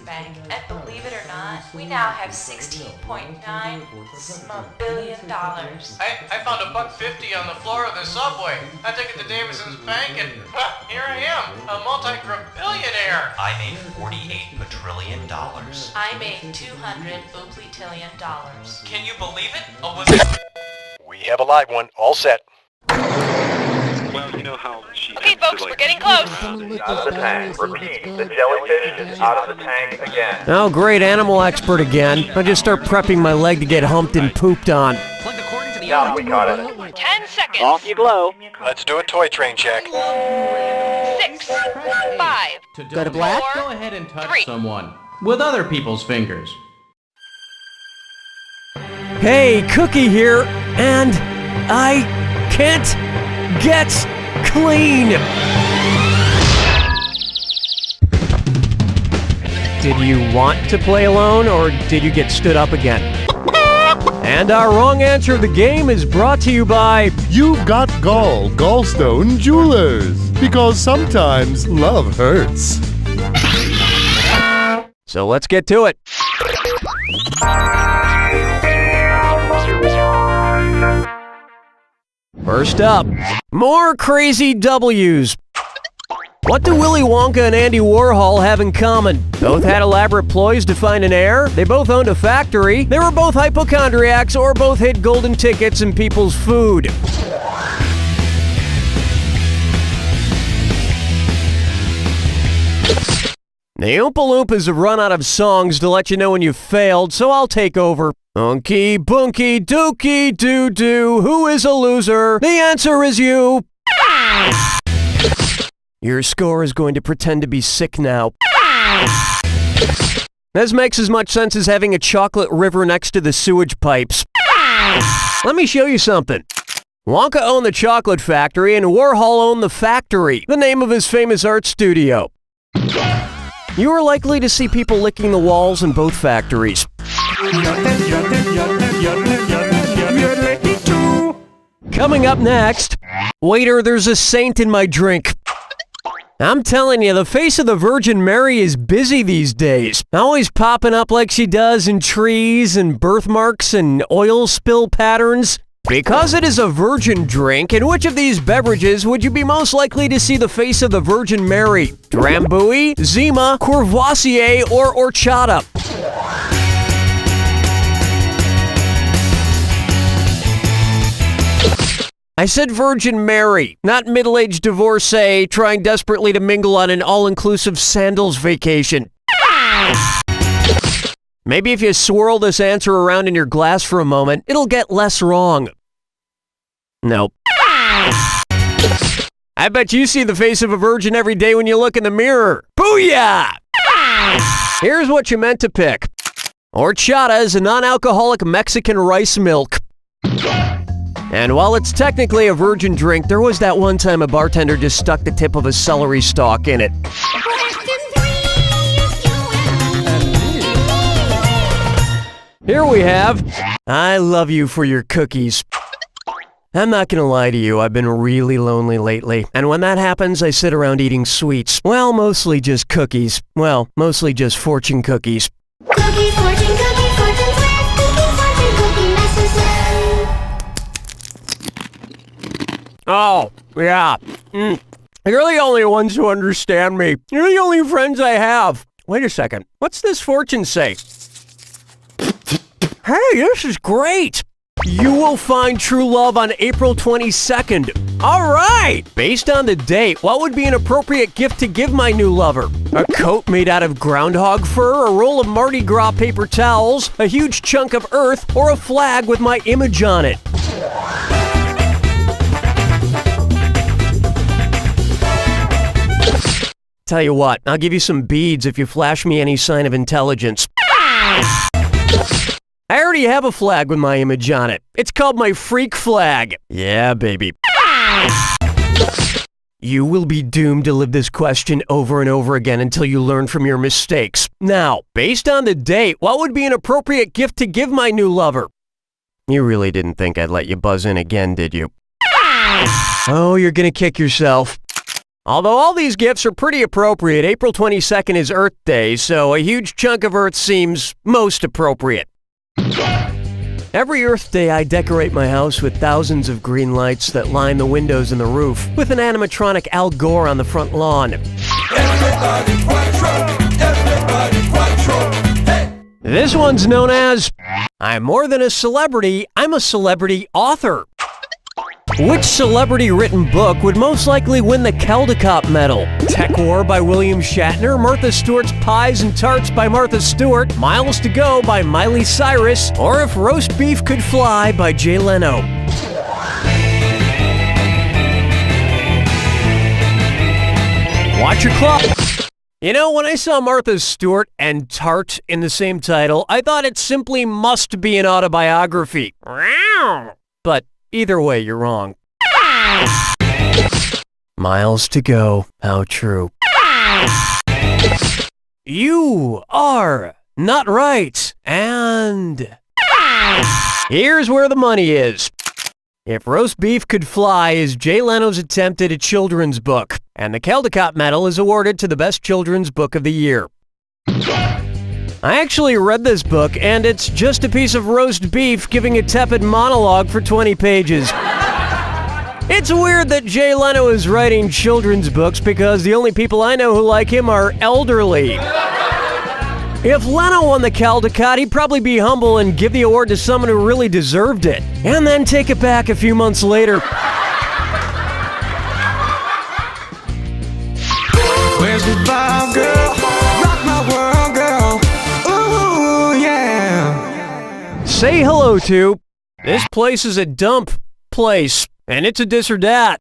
bank, and believe it or not, we now have $16.9 billion. I found $1.50 on the floor of the subway. I took it to Davison's bank and here I am, a multi-billionaire. I made $48 quadrillion. I made $200 billion. Can you believe it? Oh, was it? We have a live one, all set. Well, you know how she... Okay, folks, we're getting close. Out of the tank. Repeat, the jellyfish is out of the tank again. Oh, great, animal expert again. I just start prepping my leg to get humped and pooped on. Yeah, we got it. 10 seconds. Off you blow. Let's do a toy train check. 6, 5, Go to black? 4, Go ahead and touch 3. someone with other people's fingers. Hey, Cookie here, and I can't get clean. Did you want to play alone, or did you get stood up again? And our wrong answer of the game is brought to you by... You've got Gall-Stone Jewelers. Because sometimes love hurts. So let's get to it. First up, more crazy W's. What do Willy Wonka and Andy Warhol have in common? Both had elaborate ploys to find an heir, they both owned a factory, they were both hypochondriacs, or both hid golden tickets in people's food. The Oompa Loompas have run out of songs to let you know when you've failed, so I'll take over. Unky, bunky, dookie, doo-doo, who is a loser? The answer is you! Your score is going to pretend to be sick now. This makes as much sense as having a chocolate river next to the sewage pipes. Let me show you something. Wonka owned the chocolate factory and Warhol owned the factory, the name of his famous art studio. You are likely to see people licking the walls in both factories. Coming up next, waiter, there's a saint in my drink. I'm telling you, the face of the Virgin Mary is busy these days. Always popping up like she does in trees and birthmarks and oil spill patterns. Because it is a virgin drink, in which of these beverages would you be most likely to see the face of the Virgin Mary? Drambuie, Zima, Courvoisier, or Horchata? I said Virgin Mary, not middle-aged divorcee trying desperately to mingle on an all-inclusive sandals vacation. Maybe if you swirl this answer around in your glass for a moment, it'll get less wrong. Nope. I bet you see the face of a virgin every day when you look in the mirror. Booyah! Here's what you meant to pick. Horchata is a non-alcoholic Mexican rice milk. And while it's technically a virgin drink, there was that one time a bartender just stuck the tip of a celery stalk in it. Here we have, I love you for your cookies. I'm not gonna lie to you, I've been really lonely lately. And when that happens, I sit around eating sweets. Well, mostly just cookies. Well, mostly just fortune cookies. Cookie fortune, sweat. Cookie fortune, cookie message. Oh, yeah. You're the only ones who understand me. You're the only friends I have. Wait a second. What's this fortune say? Hey, this is great! You will find true love on April 22nd. All right! Based on the date, what would be an appropriate gift to give my new lover? A coat made out of groundhog fur, a roll of Mardi Gras paper towels, a huge chunk of earth, or a flag with my image on it? Tell you what, I'll give you some beads if you flash me any sign of intelligence. I already have a flag with my image on it. It's called my freak flag. Yeah, baby. You will be doomed to live this question over and over again until you learn from your mistakes. Now, based on the date, what would be an appropriate gift to give my new lover? You really didn't think I'd let you buzz in again, did you? Oh, you're gonna kick yourself. Although all these gifts are pretty appropriate, April 22nd is Earth Day, so a huge chunk of Earth seems most appropriate. Every Earth Day, I decorate my house with thousands of green lights that line the windows and the roof, with an animatronic Al Gore on the front lawn. This one's known as, I'm more than a celebrity, I'm a celebrity author. Which celebrity-written book would most likely win the Caldecott Medal? Tech War by William Shatner, Martha Stewart's Pies and Tarts by Martha Stewart, Miles to Go by Miley Cyrus, or If Roast Beef Could Fly by Jay Leno? Watch your clock. You know, when I saw Martha Stewart and Tart in the same title, I thought it simply must be an autobiography. But either way, you're wrong. Miles to go. How true. You are not right. And here's where the money is. If Roast Beef Could Fly is Jay Leno's attempt at a children's book, and the Caldecott Medal is awarded to the best children's book of the year. I actually read this book, and it's just a piece of roast beef giving a tepid monologue for 20 pages. It's weird that Jay Leno is writing children's books because the only people I know who like him are elderly. If Leno won the Caldecott, he'd probably be humble and give the award to someone who really deserved it, and then take it back a few months later. Where's the vibe, girl? Rock my world, girl. Ooh, yeah. Say hello to, this place is a dump place, and it's a this or that.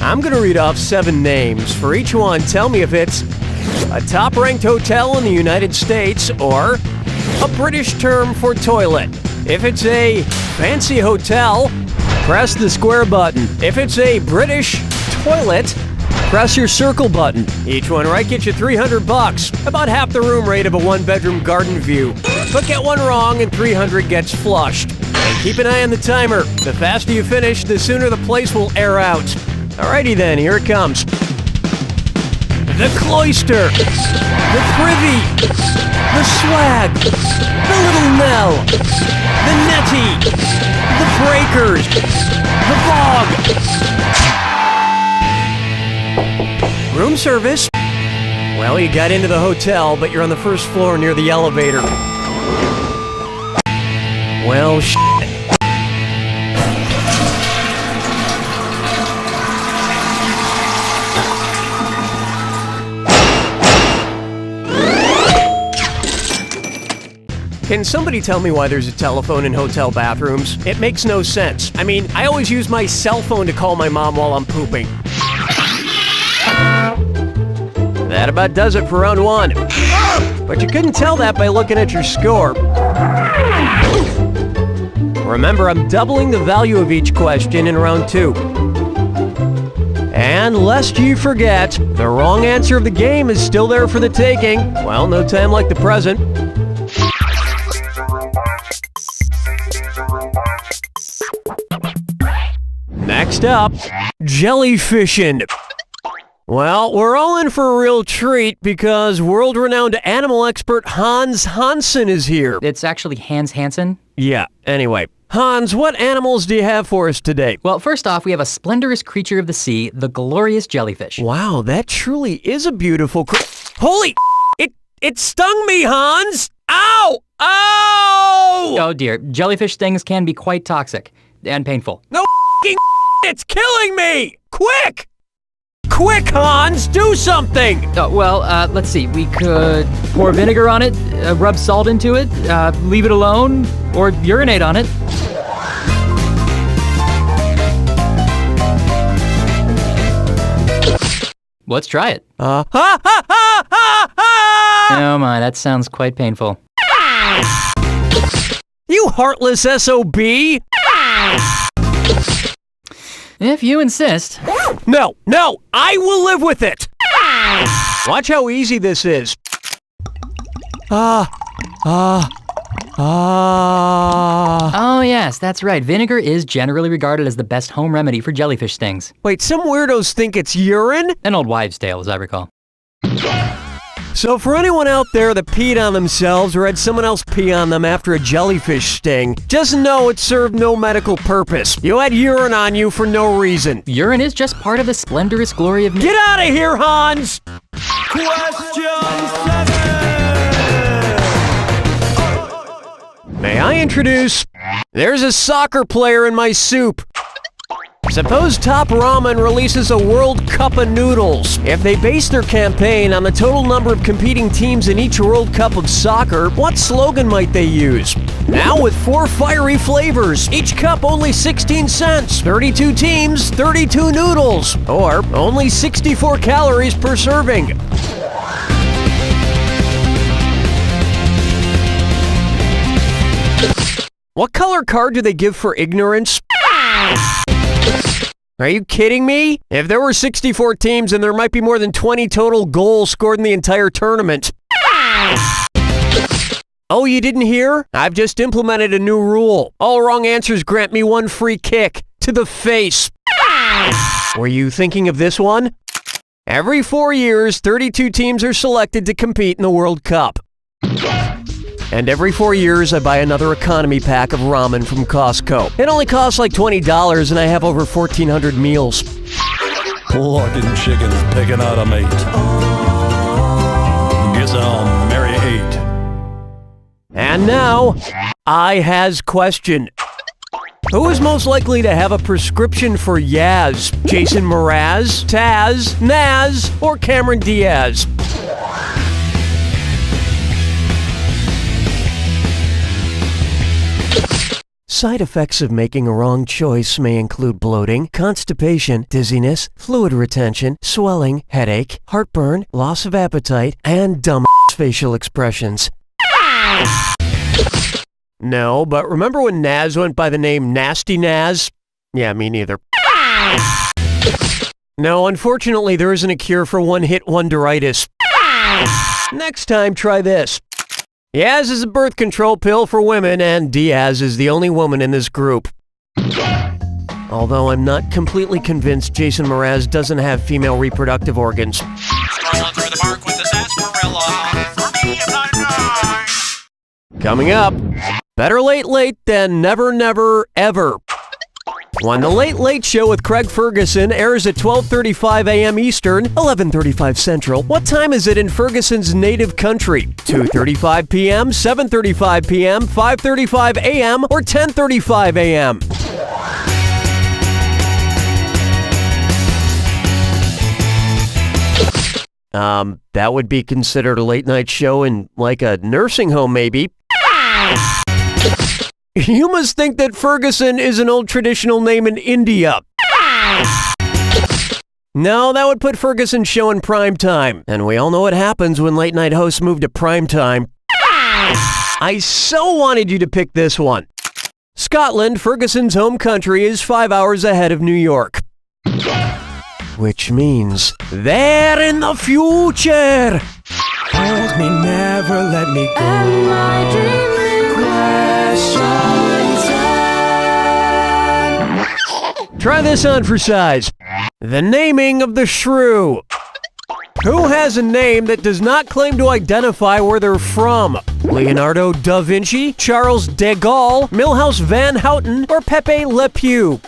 I'm gonna read off 7 names. For each one, tell me if it's a top-ranked hotel in the United States or a British term for toilet. If it's a fancy hotel, press the square button. If it's a British toilet, press your circle button. Each one right gets you $300, about half the room rate of a 1-bedroom garden view. But get one wrong and $300 gets flushed. And keep an eye on the timer. The faster you finish, the sooner the place will air out. Alrighty then, here it comes. The Cloister, the Privy, the Swag, the Little Nell, the Nettie, the Breakers, the Bog. Room service. Well, you got into the hotel, but you're on the first floor near the elevator. Well, Can somebody tell me why there's a telephone in hotel bathrooms? It makes no sense. I mean, I always use my cell phone to call my mom while I'm pooping. That about does it for round 1. But you couldn't tell that by looking at your score. Remember, I'm doubling the value of each question in round 2. And lest you forget, the wrong answer of the game is still there for the taking. Well, no time like the present. Next up, jellyfishing. Well, we're all in for a real treat because world-renowned animal expert Hans Hansen is here. It's actually Hans Hansen. Yeah, anyway. Hans, what animals do you have for us today? Well, first off, we have a splendorous creature of the sea, the glorious jellyfish. Wow, that truly is a beautiful Holy It stung me, Hans! Ow! Ow! Oh dear, jellyfish stings can be quite toxic and painful. No it's killing me! Quick! Quick, Hans, do something! Oh, well, let's see. We could pour vinegar on it, rub salt into it, leave it alone, or urinate on it. Let's try it. Oh my, that sounds quite painful. You heartless SOB! If you insist. No, I will live with it! Watch how easy this is. Oh, yes, that's right. Vinegar is generally regarded as the best home remedy for jellyfish stings. Wait, some weirdos think it's urine? An old wives' tale, as I recall. So for anyone out there that peed on themselves or had someone else pee on them after a jellyfish sting, just know it served no medical purpose. You had urine on you for no reason. Urine is just part of the splendorous glory of... Get out of here, Hans! May I introduce... There's a soccer player in my soup. Suppose Top Ramen releases a World Cup of noodles. If they base their campaign on the total number of competing teams in each World Cup of soccer, what slogan might they use? Now with 4 fiery flavors, each cup only 16 cents, 32 teams, 32 noodles, or only 64 calories per serving. What color card do they give for ignorance? Are you kidding me? If there were 64 teams, then there might be more than 20 total goals scored in the entire tournament. Oh, you didn't hear? I've just implemented a new rule. All wrong answers grant me 1 free kick to the face. Were you thinking of this one? Every 4 years, 32 teams are selected to compete in the World Cup. And every 4 years, I buy another economy pack of ramen from Costco. It only costs like $20, and I have over 1,400 meals. Plucking chickens, picking out a mate. Guess I'll marry 8. And now, I has question. Who is most likely to have a prescription for Yaz? Jason Mraz, Taz, Naz, or Cameron Diaz? Side effects of making a wrong choice may include bloating, constipation, dizziness, fluid retention, swelling, headache, heartburn, loss of appetite, and dumb facial expressions. No, but remember when Naz went by the name Nasty Naz? Yeah, me neither. No, unfortunately, there isn't a cure for one-hit wonderitis. Next time, try this. Yaz is a birth control pill for women, and Diaz is the only woman in this group. Although I'm not completely convinced Jason Mraz doesn't have female reproductive organs. Strolling through the park with the sarsaparilla. For me, if I die. Coming up, better late than never ever. When The Late Late Show with Craig Ferguson airs at 12:35 a.m. Eastern, 11:35 Central, what time is it in Ferguson's native country? 2:35 p.m., 7:35 p.m., 5:35 a.m., or 10:35 a.m.? That would be considered a late night show in, like, a nursing home, maybe. You must think that Ferguson is an old traditional name in India. No, that would put Ferguson's show in prime time. And we all know what happens when late night hosts move to prime time. I so wanted you to pick this one. Scotland, Ferguson's home country, is 5 hours ahead of New York. Which means they're in the future. Hold me, never let me go. Am I dreaming? Try this on for size. The naming of the shrew. Who has a name that does not claim to identify where they're from? Leonardo da Vinci, Charles de Gaulle, Milhouse Van Houten, or Pepe Le Pew?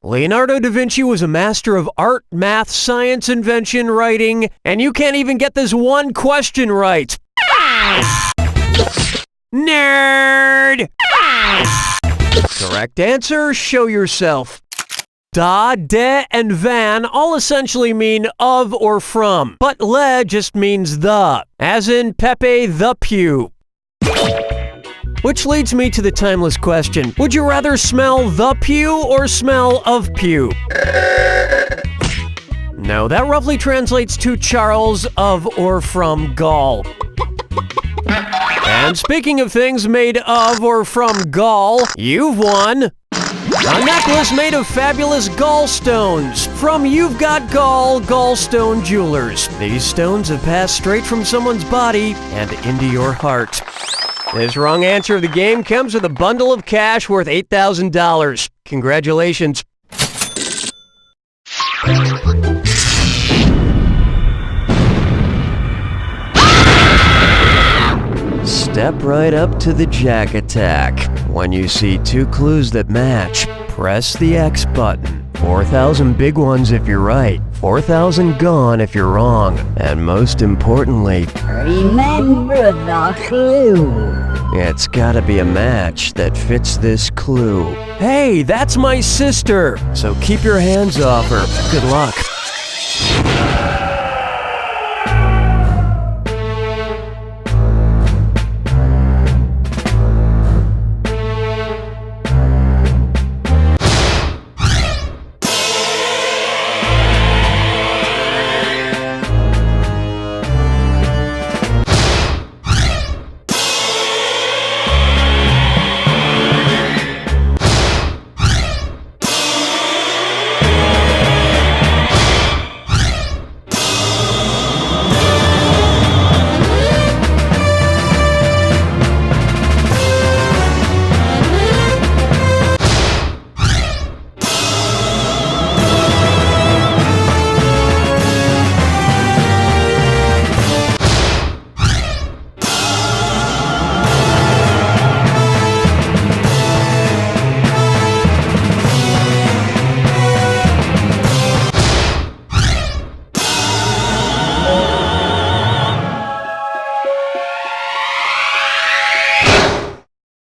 Leonardo da Vinci was a master of art, math, science, invention, writing, and you can't even get this one question right. Nerd! Correct answer, show yourself. Da, de, and van all essentially mean of or from, but le just means the, as in Pepe the Pew. Which leads me to the timeless question. Would you rather smell the pew or smell of pew? No, that roughly translates to Charles of or from Gaul. And speaking of things made of or from Gaul, you've won A necklace made of fabulous Gall-Stones from You've Got Gall-Stone Jewelers. These stones have passed straight from someone's body and into your heart. This wrong answer of the game comes with a bundle of cash worth $8,000. Congratulations. Step right up to the Jack Attack. When you see two clues that match, press the X button. 4,000 big ones if you're right, 4,000 gone if you're wrong, and most importantly, remember the clue. It's gotta be a match that fits this clue. Hey, that's my sister! So keep your hands off her. Good luck.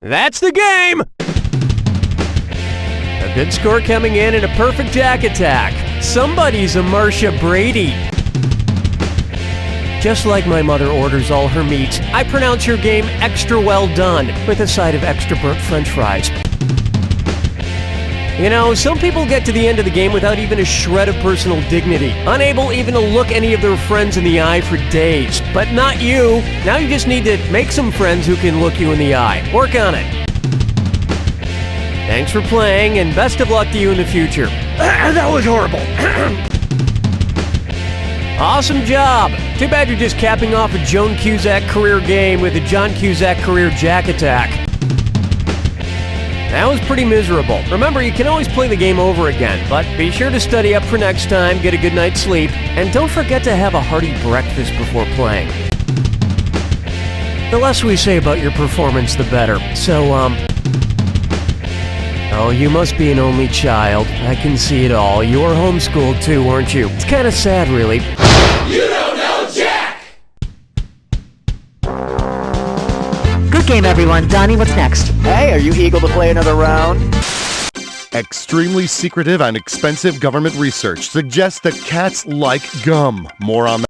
That's the game! A good score coming in and a perfect Jack Attack. Somebody's a Marcia Brady. Just like my mother orders all her meat, I pronounce your game extra well done with a side of extra burnt french fries. You know, some people get to the end of the game without even a shred of personal dignity, unable even to look any of their friends in the eye for days. But not you. Now you just need to make some friends who can look you in the eye. Work on it. Thanks for playing, and best of luck to you in the future. That was horrible. Awesome job. Too bad you're just capping off a Joan Cusack career game with a John Cusack career Jack Attack. That was pretty miserable. Remember, you can always play the game over again, but be sure to study up for next time, get a good night's sleep, and don't forget to have a hearty breakfast before playing. The less we say about your performance, the better. So, oh, you must be an only child. I can see it all. You were homeschooled too, weren't you? It's kind of sad, really. You don't know Jack! Good game, everyone. Donnie, what's next? Hey, are you eager to play another round? Extremely secretive and expensive government research suggests that cats like gum. More on that.